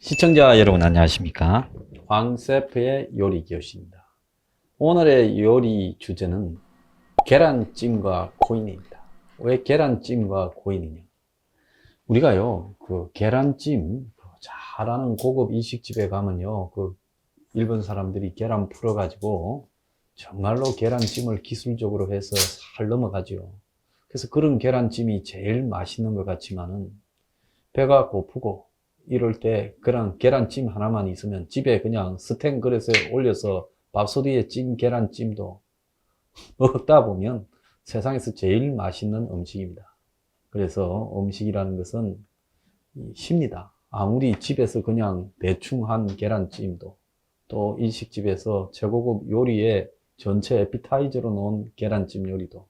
시청자 여러분 안녕하십니까? 황셰프의 요리 교실입니다. 오늘의 요리 주제는 계란찜과 코인입니다. 왜 계란찜과 코인이냐? 우리가요, 계란찜 잘하는 고급 일식집에 가면요, 일본 사람들이 계란 풀어가지고 정말로 계란찜을 기술적으로 해서 잘 넘어가죠. 그래서 그런 계란찜이 제일 맛있는 것 같지만은 배가 고프고 이럴 때 그냥 계란찜 하나만 있으면 집에 그냥 스텐 그릇에 올려서 밥솥 위에 찐 계란찜도 먹다 보면 세상에서 제일 맛있는 음식입니다. 그래서 음식이라는 것은 쉽니다. 아무리 집에서 그냥 대충 한 계란찜도, 또 일식집에서 최고급 요리에 전체 에피타이저로 놓은 계란찜 요리도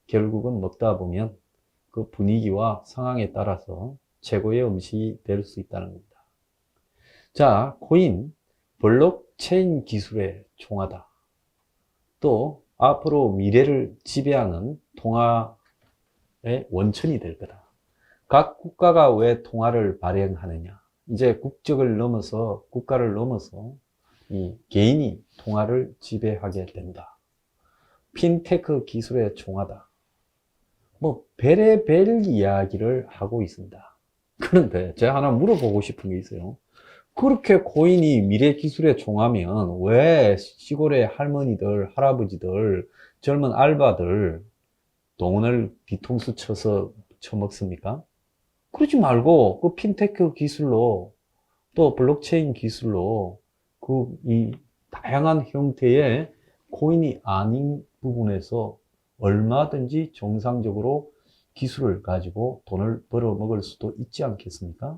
결국은 먹다 보면 그 분위기와 상황에 따라서 최고의 음식이 될 수 있다는 겁니다. 자, 코인, 블록체인 기술의 종아다. 또 앞으로 미래를 지배하는 통화의 원천이 될 거다. 각 국가가 왜 통화를 발행하느냐? 이제 국적을 넘어서, 국가를 넘어서 이 개인이 통화를 지배하게 된다. 핀테크 기술의 종아다. 별의별 이야기를 하고 있습니다. 그런데 제가 하나 물어보고 싶은 게 있어요. 그렇게 코인이 미래 기술에 종하면 왜 시골의 할머니들, 할아버지들, 젊은 알바들 돈을 뒤통수 쳐서 쳐먹습니까? 그러지 말고 그 핀테크 기술로 또 블록체인 기술로 이 다양한 형태의 코인이 아닌 부분에서 얼마든지 정상적으로 기술을 가지고 돈을 벌어먹을 수도 있지 않겠습니까?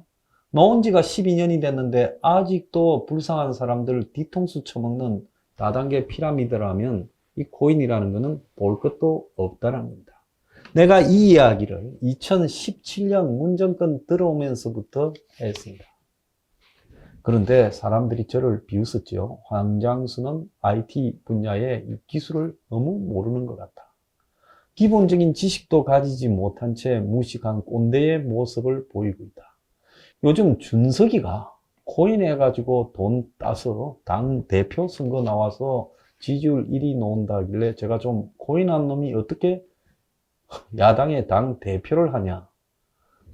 나온 지가 12년이 됐는데 아직도 불쌍한 사람들 뒤통수 쳐먹는 다단계 피라미드라면 이 코인이라는 것은 볼 것도 없다는 겁니다. 내가 이 이야기를 2017년 문정권 들어오면서부터 했습니다. 그런데 사람들이 저를 비웃었죠. 황장수는 IT 분야의 이 기술을 너무 모르는 것 같다. 기본적인 지식도 가지지 못한 채 무식한 꼰대의 모습을 보이고 있다. 요즘 준석이가 코인 해가지고 돈 따서 당 대표 선거 나와서 지지율 1위 놓은다길래 제가 좀 코인 한 놈이 어떻게 야당의 당 대표를 하냐.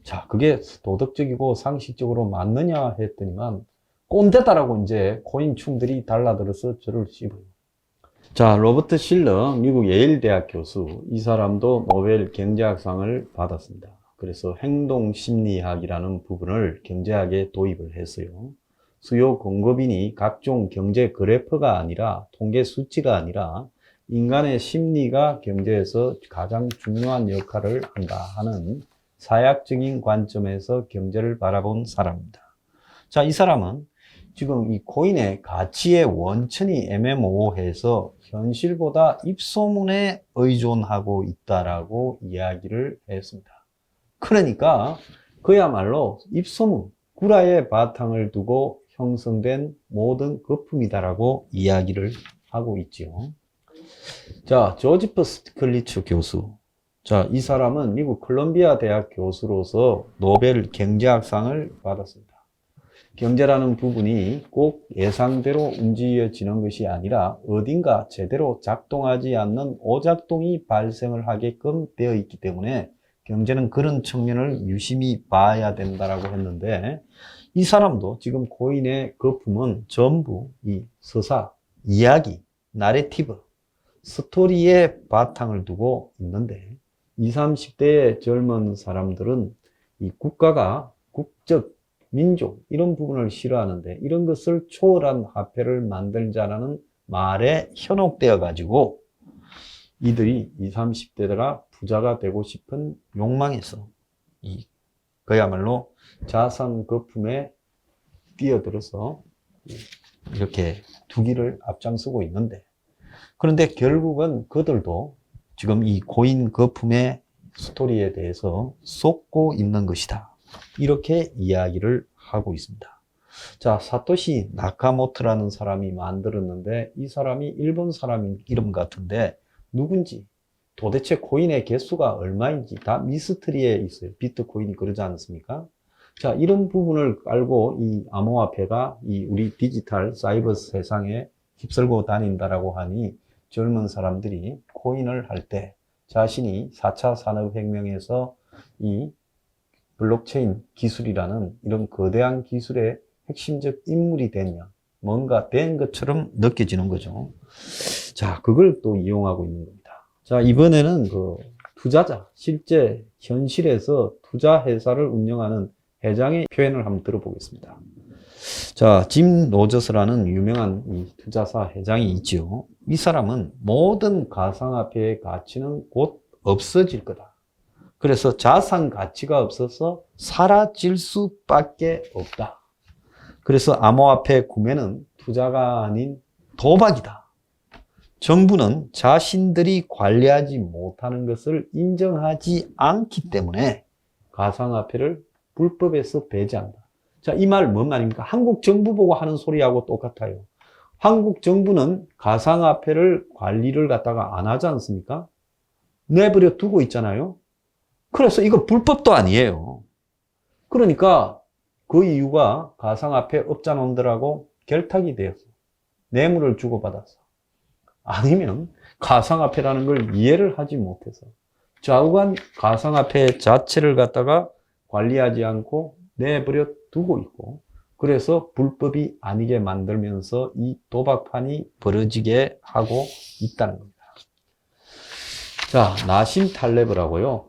자, 그게 도덕적이고 상식적으로 맞느냐 했더니만 꼰대다라고 이제 코인충들이 달라들어서 저를 씹어요. 자, 로버트 실러, 미국 예일대학 교수, 이 사람도 노벨 경제학상을 받았습니다. 그래서 행동심리학이라는 부분을 경제학에 도입을 했어요. 수요 공급인이 각종 경제 그래프가 아니라 통계 수치가 아니라 인간의 심리가 경제에서 가장 중요한 역할을 한다 하는 사약적인 관점에서 경제를 바라본 사람입니다. 자, 이 사람은 지금 이 코인의 가치의 원천이 애매모호해서 현실보다 입소문에 의존하고 있다라고 이야기를 했습니다. 그러니까 그야말로 입소문, 구라의 바탕을 두고 형성된 모든 거품이다라고 이야기를 하고 있지요. 자, 조지프 스클리츠 교수. 자, 이 사람은 미국 콜롬비아 대학 교수로서 노벨 경제학상을 받았습니다. 경제라는 부분이 꼭 예상대로 움직여지는 것이 아니라 어딘가 제대로 작동하지 않는 오작동이 발생을 하게끔 되어 있기 때문에 경제는 그런 측면을 유심히 봐야 된다라고 했는데, 이 사람도 지금 코인의 거품은 전부 이 서사, 이야기, 나레티브, 스토리에 바탕을 두고 있는데, 20, 30대의 젊은 사람들은 이 국가가 국적, 민족 이런 부분을 싫어하는데 이런 것을 초월한 화폐를 만들자라는 말에 현혹되어 가지고 이들이 20, 30대들아 부자가 되고 싶은 욕망에서 그야말로 자산 거품에 뛰어들어서 이렇게 투기를 앞장서고 있는데, 그런데 결국은 그들도 지금 이 코인 거품의 스토리에 대해서 속고 있는 것이다. 이렇게 이야기를 하고 있습니다. 자, 사토시 나카모토라는 사람이 만들었는데 이 사람이 일본 사람 이름 같은데 누군지, 도대체 코인의 개수가 얼마인지 다 미스터리에 있어요. 비트코인이 그러지 않습니까? 자, 이런 부분을 알고 이 암호화폐가 이 우리 디지털 사이버 세상에 휩쓸고 다닌다라고 하니 젊은 사람들이 코인을 할 때 자신이 4차 산업혁명에서 이 블록체인 기술이라는 이런 거대한 기술의 핵심적 인물이 됐냐, 뭔가 된 것처럼 느껴지는 거죠. 자, 그걸 또 이용하고 있는 겁니다. 자, 이번에는 그 투자자, 실제 현실에서 투자 회사를 운영하는 회장의 표현을 한번 들어보겠습니다. 자, 짐 로저스라는 유명한 이 투자사 회장이 있죠. 이 사람은 모든 가상화폐의 가치는 곧 없어질 거다. 그래서 자산 가치가 없어서 사라질 수밖에 없다. 그래서 암호화폐 구매는 투자가 아닌 도박이다. 정부는 자신들이 관리하지 못하는 것을 인정하지 않기 때문에 가상화폐를 불법에서 배제한다. 자, 이 말 뭔 말입니까? 한국 정부 보고 하는 소리하고 똑같아요. 한국 정부는 가상화폐를 관리를 갖다가 안 하지 않습니까? 내버려 두고 있잖아요. 그래서 이거 불법도 아니에요. 그러니까 그 이유가 가상화폐 업자놈들하고 결탁이 되었어. 뇌물을 주고받았어. 아니면 가상화폐라는 걸 이해를 하지 못해서 좌우간 가상화폐 자체를 갖다가 관리하지 않고 내버려 두고 있고, 그래서 불법이 아니게 만들면서 이 도박판이 벌어지게 하고 있다는 겁니다. 자, 나심 탈레브라고요.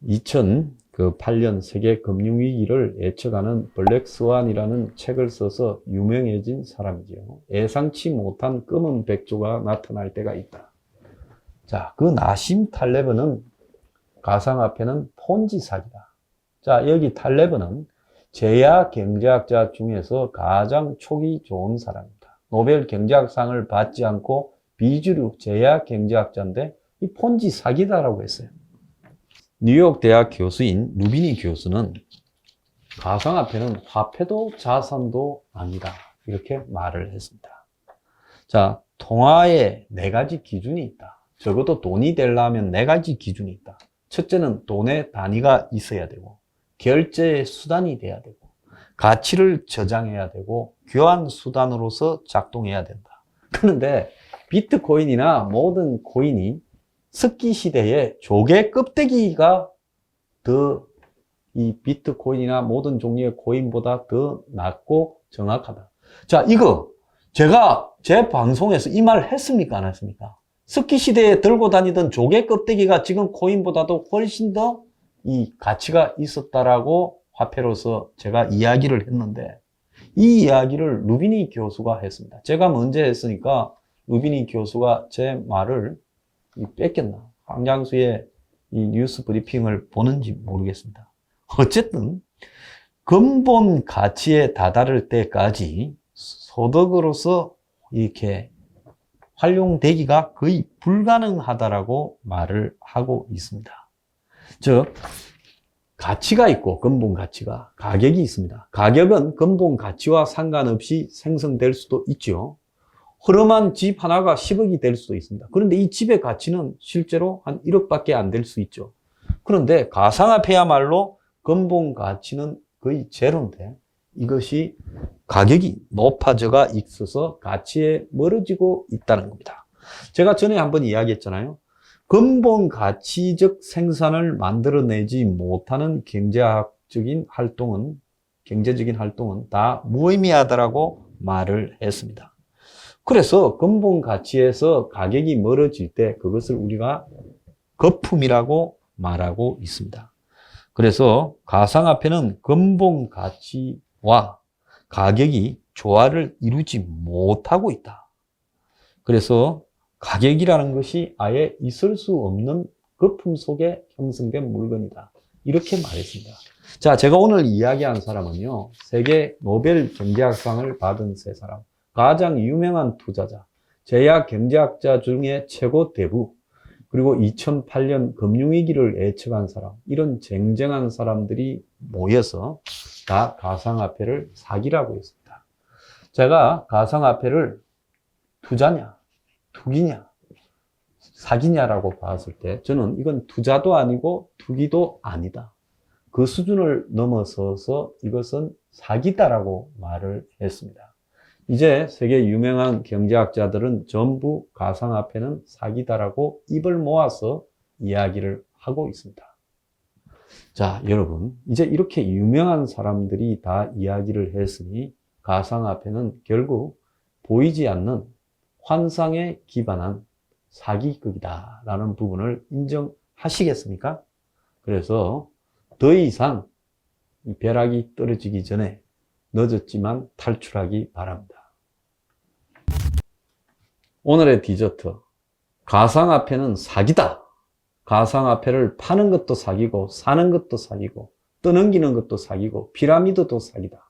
2008년 세계 금융위기를 예측하는 블랙스완이라는 책을 써서 유명해진 사람이죠. 예상치 못한 검은 백조가 나타날 때가 있다. 자, 그 나심 탈레브는 가상화폐는 폰지 사기다. 자, 여기 탈레브는 제야 경제학자 중에서 가장 촉이 좋은 사람입니다. 노벨 경제학상을 받지 않고 비주류 제야 경제학자인데 이 폰지 사기다라고 했어요. 뉴욕 대학 교수인 루비니 교수는 가상화폐는 화폐도 자산도 아니다, 이렇게 말을 했습니다. 자, 통화에 4가지 기준이 있다. 적어도 돈이 되려면 4가지 기준이 있다. 첫째는 돈의 단위가 있어야 되고, 결제의 수단이 돼야 되고, 가치를 저장해야 되고, 교환 수단으로서 작동해야 된다. 그런데 비트코인이나 모든 코인이 석기 시대에 조개 껍데기가 더 이 비트코인이나 모든 종류의 코인보다 더 낫고 정확하다. 자, 이거 제가 제 방송에서 이 말 했습니까? 안 했습니까? 석기 시대에 들고 다니던 조개 껍데기가 지금 코인보다도 훨씬 더 이 가치가 있었다라고 화폐로서 제가 이야기를 했는데, 이 이야기를 루비니 교수가 했습니다. 제가 먼저 했으니까 루비니 교수가 제 말을 뺏겼나? 황장수의 이 뉴스 브리핑을 보는지 모르겠습니다. 어쨌든 근본 가치에 다다를 때까지 소득으로서 이렇게 활용되기가 거의 불가능하다라고 말을 하고 있습니다. 즉, 가치가 있고 근본 가치가, 가격이 있습니다. 가격은 근본 가치와 상관없이 생성될 수도 있죠. 허름한 집 하나가 10억이 될 수도 있습니다. 그런데 이 집의 가치는 실제로 한 1억밖에 안 될 수 있죠. 그런데 가상화폐야말로 근본 가치는 거의 제로인데 이것이 가격이 높아져가 있어서 가치에 멀어지고 있다는 겁니다. 제가 전에 한번 이야기했잖아요. 근본 가치적 생산을 만들어내지 못하는 경제적인 활동은 다 무의미하다라고 말을 했습니다. 그래서 근본 가치에서 가격이 멀어질 때 그것을 우리가 거품이라고 말하고 있습니다. 그래서 가상화폐는 근본 가치와 가격이 조화를 이루지 못하고 있다. 그래서 가격이라는 것이 아예 있을 수 없는 거품 속에 형성된 물건이다, 이렇게 말했습니다. 자, 제가 오늘 이야기한 사람은요, 세계 노벨 경제학상을 받은 3사람, 가장 유명한 투자자, 제야 경제학자 중에 최고 대부, 그리고 2008년 금융위기를 예측한 사람, 이런 쟁쟁한 사람들이 모여서 다 가상화폐를 사기라고 했습니다. 제가 가상화폐를 투자냐, 투기냐, 사기냐라고 봤을 때 저는 이건 투자도 아니고 투기도 아니다, 그 수준을 넘어서서 이것은 사기다라고 말을 했습니다. 이제 세계 유명한 경제학자들은 전부 가상화폐는 사기다라고 입을 모아서 이야기를 하고 있습니다. 자, 여러분, 이제 이렇게 유명한 사람들이 다 이야기를 했으니 가상화폐는 결국 보이지 않는 환상에 기반한 사기극이다라는 부분을 인정하시겠습니까? 그래서 더 이상 벼락이 떨어지기 전에 늦었지만 탈출하기 바랍니다. 오늘의 디저트. 가상화폐는 사기다. 가상화폐를 파는 것도 사기고, 사는 것도 사기고, 떠넘기는 것도 사기고, 피라미드도 사기다.